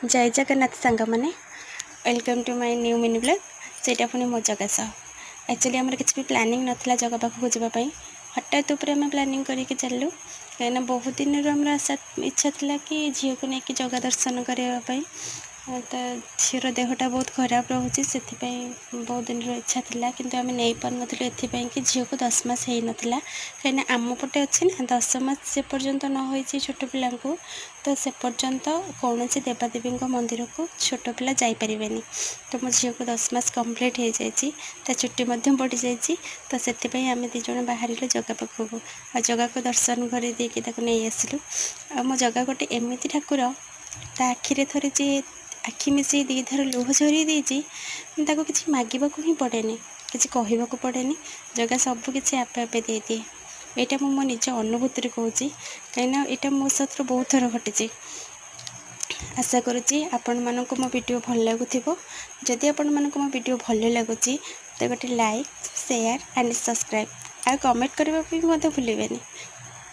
जय जगन्नाथ सांग मैंने welcome to my new mini blog सेटा पुणी मो जगह सह एक्चुअली आमर किसी भी प्लानिंग नाला जगह पाखक जावाई हठात आम प्लानिंग करके चलू कहीं बहुत दिन आम आशा इच्छा था कि झील को लेकिन जगह दर्शन करने तो झीर देहटा बहुत खराब रोचे से बहुत दिन इच्छा था कि आम नहीं पार्न कि झील को 10 मास हो नाला कहीं आम पटे अच्छे ना 10 मास से पर्यंत न हो छोट पिला तो से पर्यंत कौन देवादेवी मंदिर को छोट पिला जापरें तो मो झील को 10 मास कंप्लीट हो जाए छुट्टी बढ़ी जाए तो से आम दीज बाहर जगह पाखक आ जगह को दर्शन कर नहीं आसलु आ मो जगह गोटे एमती ठाकुर ता आखिरे थोड़े जे आखि मिसे दी धर लुह झरी देती किसी मागवा ही पड़ेनि किसी कहवाक पड़ेनि जगह सबकि आपे आपे दे दिए यहाँ मो निज अनुभूति कहूँ कहीं यहाँ मो सहित बहुत थर घटी आशा करुँची आपण मानक मो वीडियो भल लगुव जदि आपण मानक मो वीडियो भल लगुच तो गोटे लाइक शेयर एंड सब्सक्राइब आ कमेंट करने भी भूलें।